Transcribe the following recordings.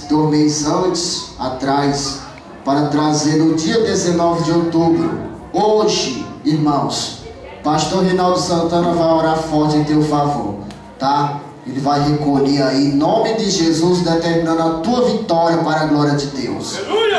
do mês antes, atrás, para trazer no dia 19 de outubro. Hoje, irmãos, pastor Reinaldo Santana vai orar forte em teu favor, tá? Ele vai recolher aí, em nome de Jesus, determinando a tua vitória para a glória de Deus.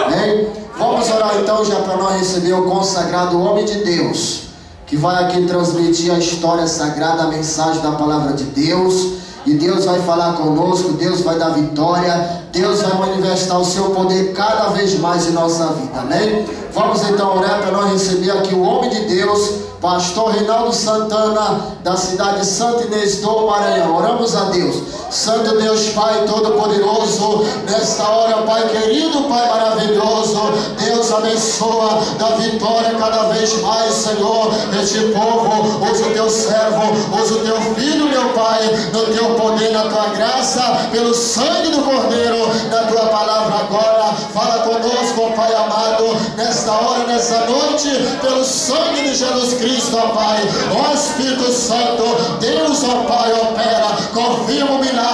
Amém? Vamos orar então já para nós receber o consagrado homem de Deus, que vai aqui transmitir a história sagrada, a mensagem da palavra de Deus. E Deus vai falar conosco, Deus vai dar vitória, Deus vai manifestar o seu poder cada vez mais em nossa vida, amém? Vamos então orar para nós receber aqui o homem de Deus, pastor Reinaldo Santana, da cidade de Santa Inês do Maranhão. Oramos a Deus. Santo Deus Pai Todo-Poderoso, nesta hora, Pai querido, Pai maravilhoso, Deus abençoa, dá vitória cada vez mais, Senhor, este povo. Usa o teu servo, usa o teu filho, meu Pai, no teu poder, na tua graça, pelo sangue do Cordeiro, na tua palavra agora. Fala conosco, Pai amado, nesta hora, nessa noite, pelo sangue de Jesus Cristo, ó Pai. Ó Espírito Santo, Deus, ó Pai, opera, confirma o milagre.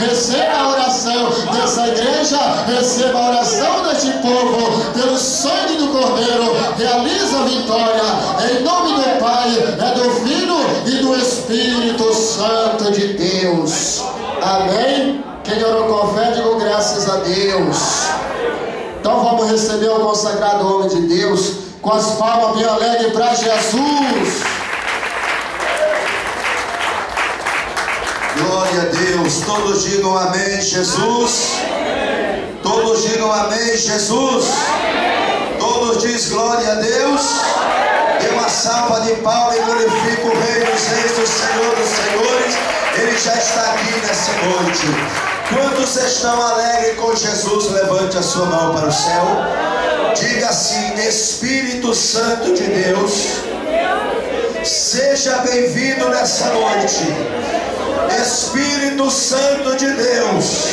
Receba a oração dessa igreja, receba a oração deste povo, pelo sangue do Cordeiro. Realiza a vitória, em nome do Pai, do Filho e do Espírito Santo de Deus. Amém? Quem orou com fé, digo graças a Deus. Então vamos receber o consagrado homem de Deus com as palmas bem alegres para Jesus. Glória a Deus. Todos digam amém, Jesus. Todos digam amém, Jesus. Todos dizem glória a Deus. Dê uma salva de palmas e glorifica o Rei dos Reis, do Senhor dos Senhores. Ele já está aqui nessa noite. Quantos estão alegres com Jesus? Levante a sua mão para o céu. Diga assim: Espírito Santo de Deus, seja bem-vindo nessa noite. Espírito Santo de Deus,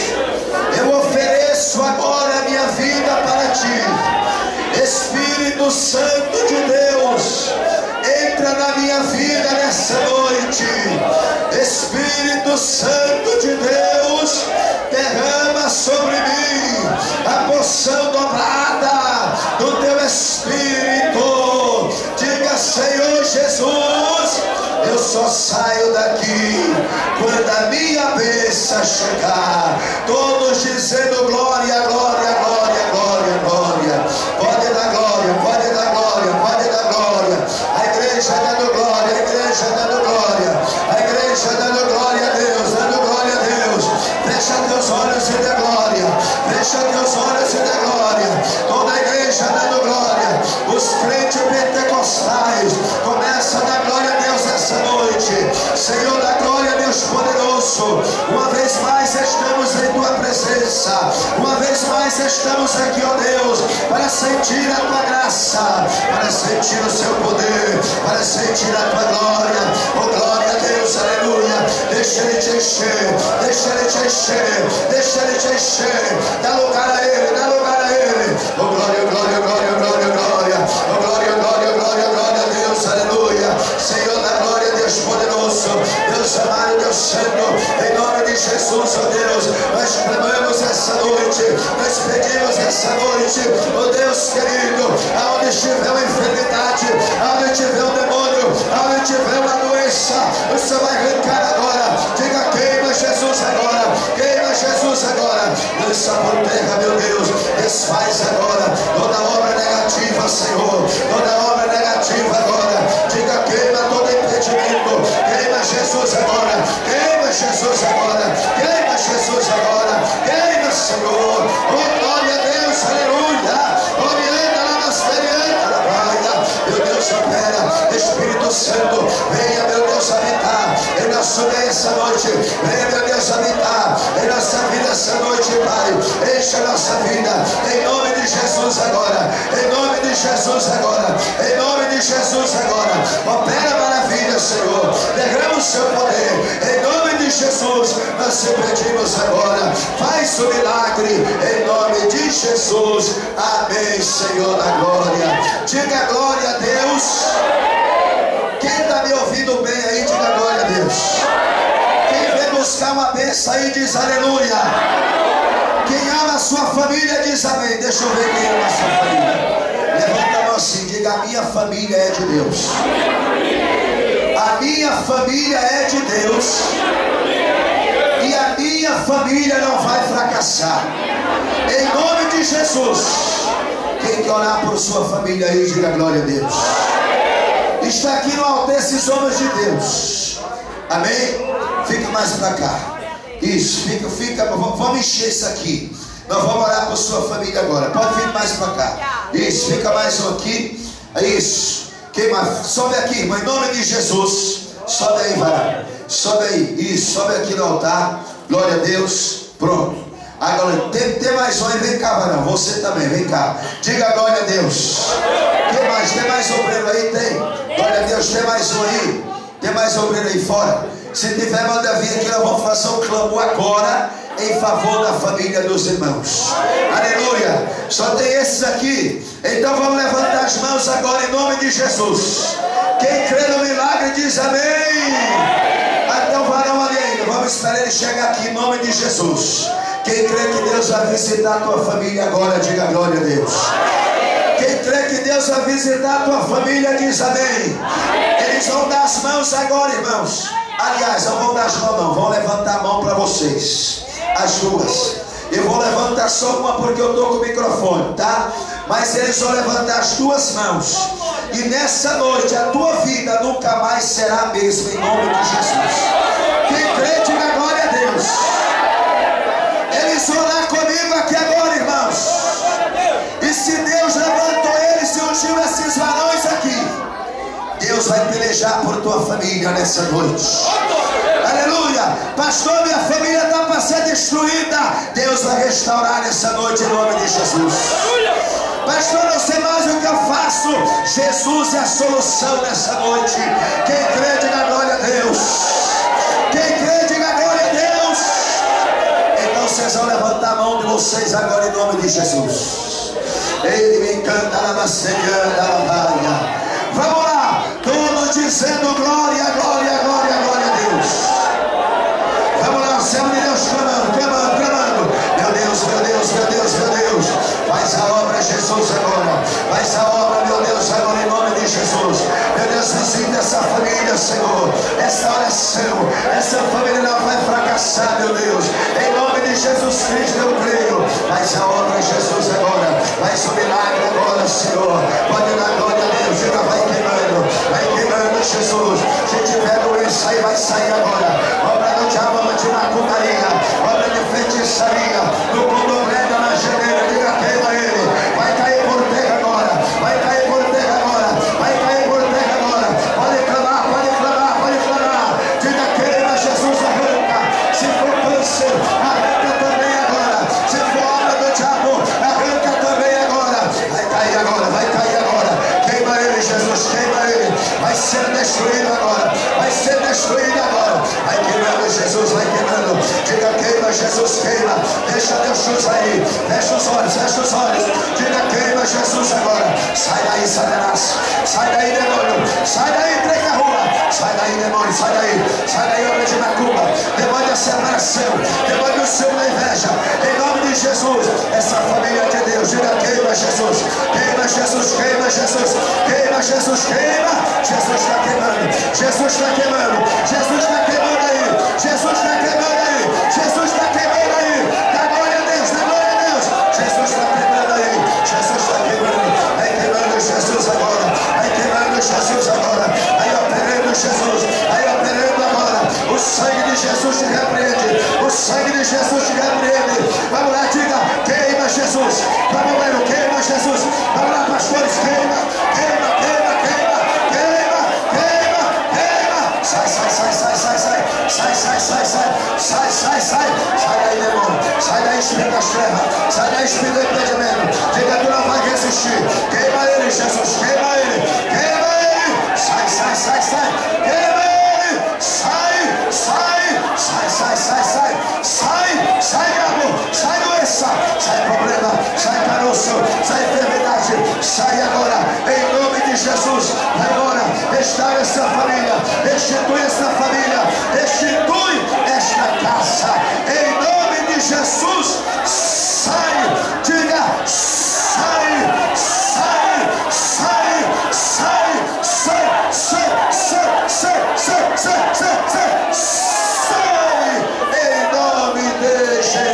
eu ofereço agora a minha vida para ti. Espírito Santo de Deus, entra na minha vida nessa noite. Espírito Santo de Deus, derrama sobre mim a porção dobrada do teu Espírito. Diga: Senhor Jesus, eu só saio daqui quando a minha bênção chegar. Todos dizendo glória, glória, glória, glória, glória. Pode dar glória, pode dar glória, pode dar glória. A igreja dando glória, a igreja dando glória, a igreja dando glória a Deus, dando glória a Deus. Fecha teus olhos e dê glória, fecha teus olhos e dê glória. Toda a igreja dando glória. Os crentes pentecostais começam a dar glória a Deus essa noite. Senhor da glória, Deus poderoso, uma vez mais estamos em tua presença, uma vez mais estamos aqui, ó Deus, para sentir a tua graça, para sentir o seu poder, para sentir a tua glória. Oh glória a Deus, aleluia. Deixa ele te encher, deixa ele te encher, deixa ele te encher. Dá lugar a ele, dá lugar a ele. Oh glória, glória, glória, glória, glória. Oh glória, glória, glória, glória a Deus, aleluia. Senhor da glória, Deus poderoso, Deus amado, Deus santo, em nome de Jesus, ó Deus, nós clamamos essa noite, nós pedimos essa noite, ó Deus querido, aonde estiver uma enfermidade, aonde tiver um demônio, aonde tiver uma doença, o Senhor vai arrancar agora. Diga: queima Jesus agora, queima Jesus agora, lança por terra, meu Deus, desfaz agora toda obra negativa, Senhor, toda obra negativa agora. Diga: queima todo impedimento, queima Jesus agora, queima Jesus agora, queima Jesus agora, queima, Senhor. Oh glória a Deus, aleluia. Orienta lá nas feriantas da praia, meu Deus opera. Espírito Santo, venha, meu Deus, habitar em nosso meio essa noite. Venha, meu Deus, habitar em nossa vida essa noite, Pai. Encha a nossa vida, em nome de Jesus agora, em nome de Jesus agora, em nome de Jesus agora. Opera maravilha, Senhor, derrama o seu poder, em nome de Jesus. Nós te pedimos agora, faz o milagre, em nome de Jesus. Amém, Senhor da glória. Diga glória a Deus. Quem está me ouvindo bem aí, diga glória a Deus. Quem vem buscar uma bênção aí, diz aleluia. diz amém. Deixa eu ver quem é a nossa família. Levanta a mão assim, diga: a minha família é de Deus. A minha família é de Deus. E a minha família não vai fracassar. Em nome de Jesus. Quem quer orar por sua família aí, diga glória a Deus. Está aqui no altar esses homens de Deus. Amém? Fica mais para cá. Isso, fica. Vamos encher isso aqui. Nós vamos orar por sua família agora. Pode vir mais para cá. Isso, fica mais um aqui. Isso. Quem mais? Sobe aqui, irmão, em nome de Jesus. Sobe aí, vai. Sobe aí. Isso, sobe aqui no altar. Glória a Deus. Pronto. Agora, tem mais um aí. Vem cá, varão. Você também, vem cá. Diga glória a Deus. Quem mais? Tem mais obreiro aí? Tem. Glória a Deus, tem mais um aí. Tem mais obreiro aí fora. Se tiver, manda vir aqui. Nós vamos fazer um clamor agora em favor da família dos irmãos. Aleluia. Só tem esses aqui. Então vamos levantar as mãos agora em nome de Jesus. Quem crê no milagre diz amém. Então varão ali ainda. Vamos esperar ele chegar aqui em nome de Jesus. Quem crê que Deus vai visitar a tua família agora, diga glória a Deus. Quem crê que Deus vai visitar a tua família diz amém. Eles vão dar as mãos agora, irmãos. Aliás, não vão dar as mãos não. Vão levantar a mão para vocês. As duas. Eu vou levantar só uma porque eu estou com o microfone, tá? Mas eles vão levantar as duas mãos. E nessa noite a tua vida nunca mais será a mesma, em nome de Jesus. Quem crê, diga glória a Deus. Eles vão orar comigo aqui agora, irmãos. E se Deus levantou eles e ungiu esses varões aqui, Deus vai pelejar por tua família nessa noite. Aleluia. Pastor, minha família está para ser destruída. Deus vai restaurar nessa noite em nome de Jesus. Pastor, não sei mais o que eu faço. Jesus é a solução nessa noite. Quem crê, diga glória a Deus. Quem crê, diga glória a Deus. Então vocês vão levantar a mão de vocês agora em nome de Jesus. Ele me encanta na maceria da batalha. Vamos lá, todos dizendo glória, glória, glória, glória a Deus. Vamos lá, o céu de Deus clamando, clamando, clamando. Meu Deus, meu Deus, meu Deus, meu Deus. Faz a obra, Jesus, agora. Faz a obra, meu Deus, agora em nome de Jesus. Meu Deus, visita essa família, Senhor. Essa oração, essa família não vai fracassar, meu Deus. Em nome de Jesus Cristo eu creio. Faz a obra, Jesus, agora. Faz o milagre agora, Senhor. Pode dar glória a Deus. Diga, vai queimando, Jesus. Se tiver doença aí, vai sair agora. Obra do diabo, obra de macumbaria, obra de feitiçaria, do condomínio na geleira, diga, queima ele. Vai cair por terra agora. Vai cair por terra agora. Vai cair por terra agora. Pode clamar, pode clamar, pode clamar. Diga, queima, Jesus, arranca. Se for câncer, arranca também agora. Se for obra do diabo, arranca também agora. Vai cair agora, vai cair agora. Queima ele, Jesus, queima ele. Vai ser destruído agora. Vai ser destruído agora. Vai queimando, Jesus, vai queimando. Diga, queima, Jesus, queima. Deixa Deus chus aí. Fecha os olhos, fecha os olhos. Diga, queima, Jesus, agora. Sai daí, Satanás. Sai daí, demônio. Sai daí, entrega a rua. Sai daí, demônio, sai daí. Sai daí, obra de macumba. Demônio da separação. Demônio do ciúme da inveja. Em nome de Jesus. Essa família de Deus. Diga, queima, Jesus. Queima, Jesus, queima, Jesus. Queima, Jesus, queima. Jesus está queimando. Jesus está queimando. Jesus está queimando aí. Jesus está queimando aí. Jesus está queimando aí. Dá glória a Deus, dá glória a Deus. Jesus está queimando aí. Jesus está queimando. Vai queimando Jesus agora. Vai queimando Jesus agora. Vai operando Jesus. Vai operando agora. O sangue de Jesus te repreende. O sangue de Jesus te repreende. Vamos lá, diga, queima Jesus. Vamos lá, queima Jesus. Vamos lá, pastores, queima, queima, queima, queima, queima, queima, queima. Sai, sai, sai, sai, sai, sai. Sai, sai, sai, sai. Sai, sai, sai. Sai daí, demônio. Sai daí, espírito das trevas. Sai daí, espírito do impedimento. Diga, tu não vai resistir. Queima ele, Jesus. Queima ele. Queima ele. Sai, sai, sai, sai. Queima ele. Sai, sai, sai, sai, sai, sai. Sai, sai, diabo. Sai, doença. Sai, problema. Sai, caroço. Sai, enfermidade. Sai agora. Em nome de Jesus. Agora, restaura essa família. Restitui essa família. Restitui esta casa. Em nome de Jesus. Sai. Diga,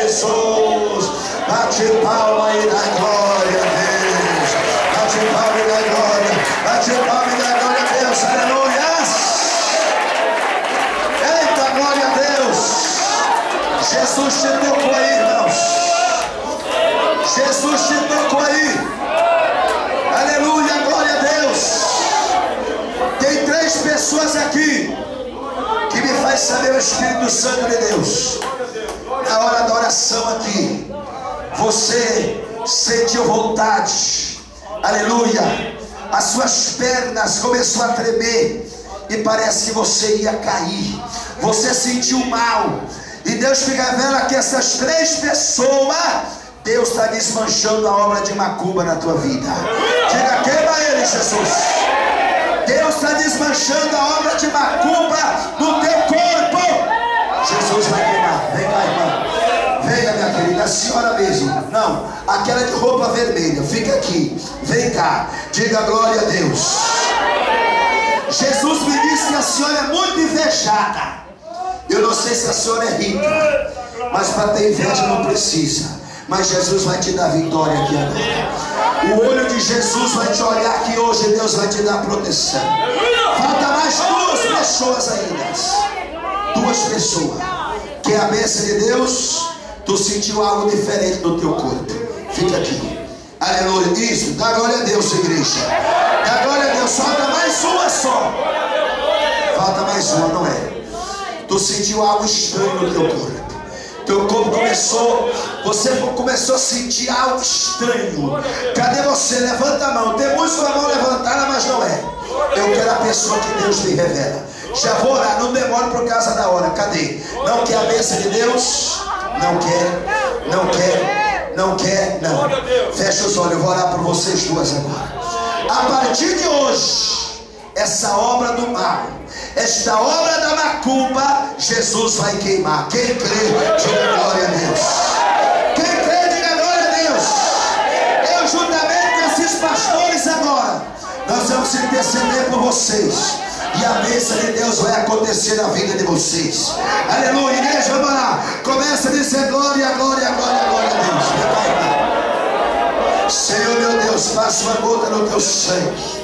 Jesus. Bate palma aí na glória a Deus. Bate palma e dá glória. Bate palma e dá glória a Deus. Aleluia. Eita, glória a Deus. Jesus te tocou aí, irmãos. Jesus te tocou aí. Aleluia, glória a Deus. Tem 3 pessoas aqui que me faz saber o Espírito Santo de Deus. Na hora da oração aqui, você sentiu vontade, aleluia, as suas pernas começou a tremer e parece que você ia cair, você sentiu mal, e Deus me revela que essas 3 pessoas, Deus está desmanchando a obra de macumba na tua vida. Diga, queima ele, Jesus. Deus está desmanchando a obra de macumba no teu corpo. Jesus vai queimar. Vem cá, irmã. Venha, minha querida, a senhora mesmo. Não, aquela de roupa vermelha. Fica aqui. Vem cá. Diga glória a Deus. Jesus me disse que a senhora é muito invejada. Eu não sei se a senhora é rica, mas para ter inveja não precisa. Mas Jesus vai te dar vitória aqui agora. O olho de Jesus vai te olhar aqui hoje. Deus vai te dar proteção. Falta mais 2 pessoas ainda. 2 pessoas. Que é a bênção de Deus. Tu sentiu algo diferente no teu corpo. Fica aqui. Aleluia. Isso. Dá glória a Deus, igreja. Dá glória a Deus. Falta mais uma só. Falta mais uma, não é? Tu sentiu algo estranho no teu corpo. Teu corpo começou, você começou a sentir algo estranho. Cadê você? Levanta a mão. Tem muitos com a mão levantada, mas não é. Eu quero a pessoa que Deus me revela. Já vou orar, não demore por causa da hora. Cadê? Não quer a bênção de Deus? Não quer, não quer, não quer, não. Fecha os olhos, eu vou orar por vocês 2 agora. A partir de hoje, essa obra do mal, esta obra da macumba, Jesus vai queimar. Quem crê, diga glória a Deus. Quem crê, diga glória a Deus. Eu, juntamente com esses pastores agora, nós vamos interceder por vocês. E a bênção de Deus vai acontecer na vida de vocês. Aleluia, igreja, vamos lá. Começa a dizer glória, glória, glória, glória a Deus. Senhor meu Deus, faça uma gota no teu sangue.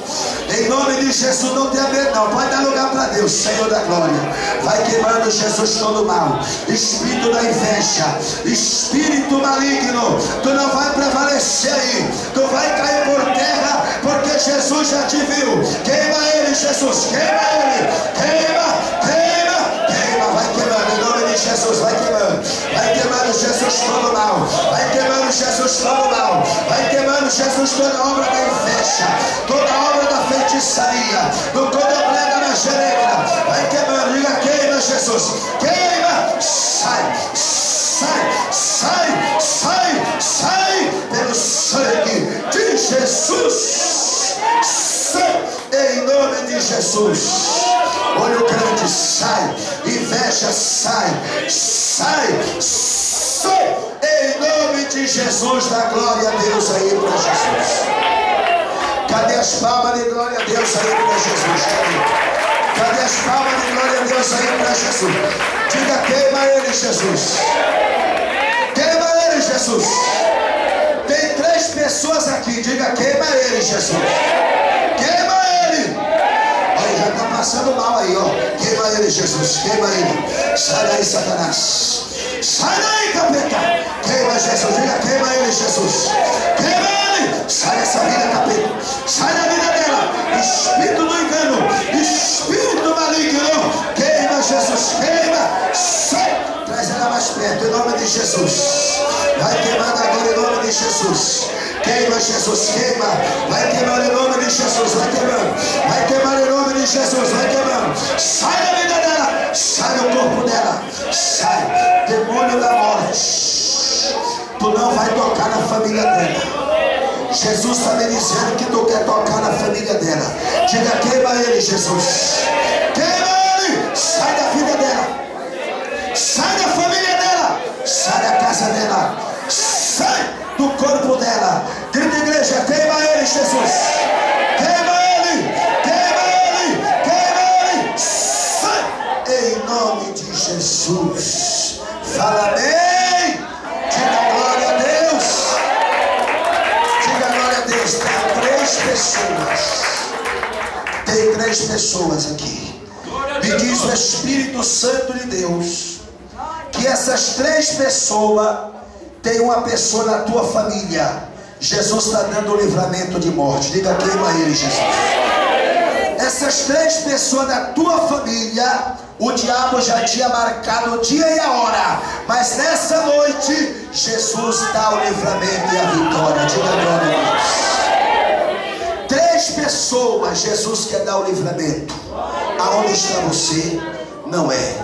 Em nome de Jesus, não tenha medo não. Pode dar lugar para Deus, Senhor da glória. Vai queimando, Jesus, todo mal. Espírito da inveja, espírito maligno, tu não vai prevalecer aí. Tu vai cair por terra, porque Jesus já te viu. Queima ele, Jesus, queima ele. Queima, queima, queima. Vai queimando, em nome de Jesus, vai queimando. Vai queimando, Jesus, todo mal. Vai queimando, Jesus, todo mal. Vai queimando, Jesus, toda obra da inveja, toda obra da feitiçaria, do condomínio da magereira. Vai queimando, diga queima, Jesus. Queima, sai, sai, sai, sai, sai, pelo sangue de Jesus. Sai, em nome de Jesus. Olho grande, sai. Inveja, sai, sai, sai, em nome de Jesus. Dá glória a Deus aí para Jesus. Cadê as palmas de glória a Deus aí para Jesus? Cadê as palmas de glória a Deus aí para Jesus? Diga, queima ele, Jesus. Queima ele, Jesus. Tem 3 pessoas aqui. Diga, queima ele, Jesus. Queima ele. Olha, já está passando mal aí, ó. Queima ele, Jesus. Queima ele. Sai daí, Satanás. Sai daí, capeta. Queima Jesus. Diga, queima ele, Jesus. Queima ele. Sai dessa vida, capeta. Sai da vida dela. Espírito do engano, espírito maligno. Queima, Jesus. Queima. Sai. Traz ela mais perto, em nome de Jesus. Vai queimando agora, em nome de Jesus. Queima, Jesus, queima. Vai queimando em nome de Jesus. Vai queimando. Vai queimando em nome de Jesus. Vai queimando. Sai da vida dela. Sai do corpo dela. Sai. Demônio da morte. Tu não vai tocar na família dela. Jesus está me dizendo que tu quer tocar na família dela. Diga, queima ele, Jesus. Queima ele. Sai da vida dela. Sai da família dela. Sai da casa dela. Sai do corpo dela. Grita, igreja, queima ele, Jesus. Queima ele. Queima ele. Queima ele. Sai. Em nome de Jesus. Fala bem. três pessoas aqui. Me diz o Espírito Santo de Deus que essas três pessoas, tem uma pessoa na tua família, Jesus está dando o livramento de morte. Diga: queima ele, Jesus. Essas três pessoas da tua família, o diabo já tinha marcado o dia e a hora, mas nessa noite Jesus dá o livramento e a vitória. Diga glória a Deus. Três pessoas Jesus quer dar o livramento. Aonde está você? Não é.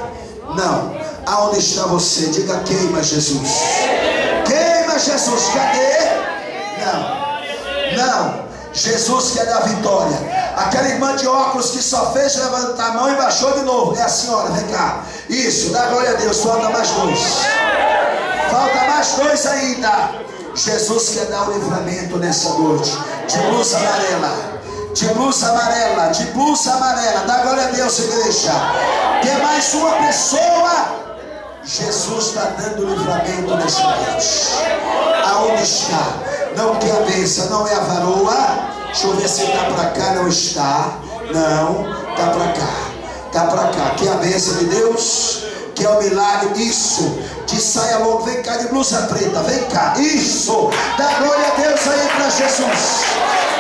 Não. Aonde está você? Diga: queima Jesus. Queima Jesus. Cadê? Não. Jesus quer dar vitória. Aquela irmã de óculos que só fez levantar a mão e baixou de novo, é a senhora, vem cá. Isso, dá glória a Deus. Falta mais dois. Falta mais dois ainda. Jesus quer dar o livramento nessa noite. De blusa amarela, de blusa amarela, de blusa amarela. Dá glória a Deus, igreja. Tem mais uma pessoa. Jesus está dando livramento nessa noite. Aonde está? Não quer a bênção, não é a varoa. Deixa eu ver se está para cá. Não está. Não, está para cá. Está para cá. Quer a bênção de Deus? Quer o milagre? Isso. De saia longa. Vem cá de blusa preta. Vem cá. Isso. Dá glória a Deus aí para Jesus.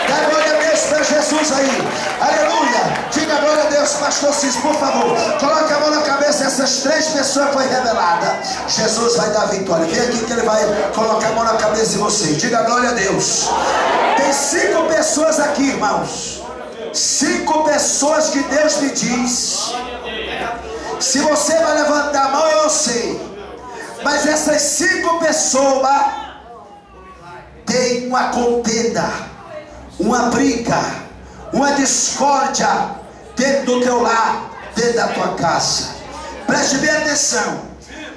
Dá glória a Deus para Jesus aí. Aleluia. Diga glória a Deus, pastor Cis, por favor. Coloque a mão na cabeça. Essas três pessoas foi revelada. Jesus vai dar vitória. Vem aqui que ele vai colocar a mão na cabeça de vocês. Diga glória a Deus. Tem 5 pessoas aqui, irmãos. 5 pessoas que Deus me diz. Se você vai levantar a mão, eu não sei. Mas essas 5 pessoas têm uma contenda, uma briga, uma discórdia dentro do teu lar, dentro da tua casa. Preste bem atenção.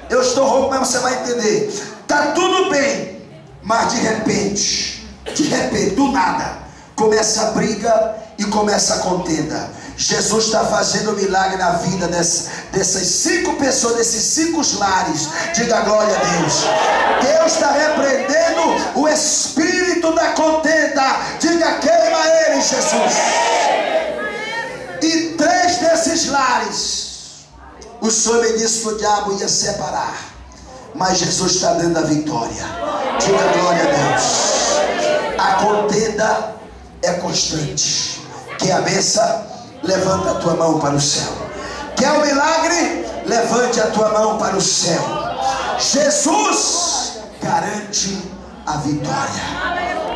Eu estou rouco, mas você vai entender. Está tudo bem, mas de repente, do nada, começa a briga e começa a contenda. Jesus está fazendo um milagre na vida dessas 5 pessoas, desses 5 lares. Diga glória a Deus. Deus está repreendendo o espírito da contenda. Diga: queima ele, Jesus. E 3 desses lares, o Senhor me disse que o diabo ia separar, mas Jesus está dando a vitória. Diga glória a Deus. A contenda é constante. Quer a bênção? Levanta a tua mão para o céu. Quer o milagre? Levante a tua mão para o céu. Jesus garante a vitória.